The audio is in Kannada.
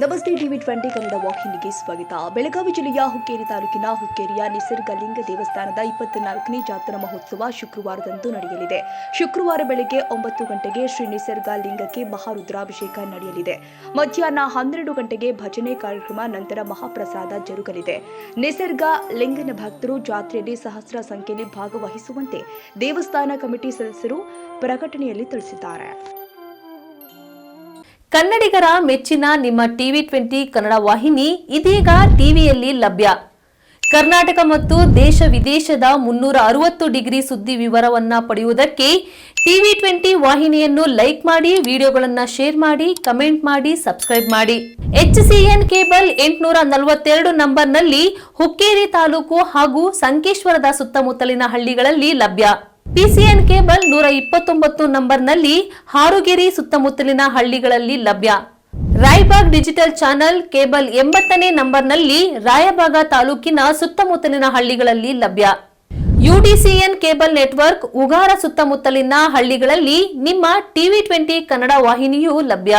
ನಮಸ್ತೆ ಟಿವಿ 20 ಕನ್ನಡ ವಾಹಿನಿಗೆ ಸ್ವಾಗತ. ಬೆಳಗಾವಿ ಜಿಲ್ಲೆಯ ಹುಕ್ಕೇರಿ ತಾಲೂಕಿನ ಹುಕ್ಕೇರಿಯ ನಿಸರ್ಗಲಿಂಗ ದೇವಸ್ಥಾನದ 24ನೇ ಜಾತ್ರಾ ಮಹೋತ್ಸವ ಶುಕ್ರವಾರದಂದು ನಡೆಯಲಿದೆ. ಶುಕ್ರವಾರ ಬೆಳಗ್ಗೆ 9 ಗಂಟೆಗೆ ಶ್ರೀ ನಿಸರ್ಗಲಿಂಗಕ್ಕೆ ಮಹಾರುದ್ರಾಭಿಷೇಕ ನಡೆಯಲಿದೆ. ಮಧ್ಯಾಹ್ನ 12 ಗಂಟೆಗೆ ಭಜನೆ ಕಾರ್ಯಕ್ರಮ, ನಂತರ ಮಹಾಪ್ರಸಾದ ಜರುಗಲಿದೆ. ನಿಸರ್ಗಲಿಂಗನ ಭಕ್ತರು ಜಾತ್ರೆಯಲ್ಲಿ ಸಹಸ್ರ ಸಂಖ್ಯೆಯಲ್ಲಿ ಭಾಗವಹಿಸುವಂತೆ ದೇವಸ್ಥಾನ ಕಮಿಟಿ ಸದಸ್ಯರು ಪ್ರಕಟಣೆಯಲ್ಲಿ ತಿಳಿಸಿದ್ದಾರೆ. ಕನ್ನಡಿಗರ ಮೆಚ್ಚಿನ ನಿಮ್ಮ ಟಿವಿ 20 ಕನ್ನಡ ವಾಹಿನಿ ಇದೀಗ ಟಿವಿಯಲ್ಲಿ ಲಭ್ಯ. ಕರ್ನಾಟಕ ಮತ್ತು ದೇಶ ವಿದೇಶದ 360 ಡಿಗ್ರಿ ಸುದ್ದಿ ವಿವರವನ್ನ ಪಡೆಯುವುದಕ್ಕೆ ಟಿವಿ 20 ವಾಹಿನಿಯನ್ನು ಲೈಕ್ ಮಾಡಿ, ವಿಡಿಯೋಗಳನ್ನು ಶೇರ್ ಮಾಡಿ, ಕಮೆಂಟ್ ಮಾಡಿ, ಸಬ್ಸ್ಕ್ರೈಬ್ ಮಾಡಿ. HCN ಕೇಬಲ್ 842 ನಂಬರ್ನಲ್ಲಿ ಹುಕ್ಕೇರಿ ತಾಲೂಕು ಹಾಗೂ ಸಂಕೇಶ್ವರದ ಸುತ್ತಮುತ್ತಲಿನ ಹಳ್ಳಿಗಳಲ್ಲಿ ಲಭ್ಯ. PCN ಕೇಬಲ್ 129 ನಂಬರ್ನಲ್ಲಿ ಹಾರುಗೆರೆ ಸುತ್ತಮುತ್ತಲಿನ ಹಳ್ಳಿಗಳಲ್ಲಿ ಲಭ್ಯ. ರಾಯಬಾಗ್ ಡಿಜಿಟಲ್ ಚಾನೆಲ್ ಕೇಬಲ್ 80ನೇ ನಂಬರ್ನಲ್ಲಿ ರಾಯಬಾಗ ತಾಲೂಕಿನ ಸುತ್ತಮುತ್ತಲಿನ ಹಳ್ಳಿಗಳಲ್ಲಿ ಲಭ್ಯ. UDCN ಕೇಬಲ್ ನೆಟ್ವರ್ಕ್ ಉಗಾರ ಸುತ್ತಮುತ್ತಲಿನ ಹಳ್ಳಿಗಳಲ್ಲಿ ನಿಮ್ಮ ಟಿವಿ 20 ಕನ್ನಡ ವಾಹಿನಿಯೂ ಲಭ್ಯ.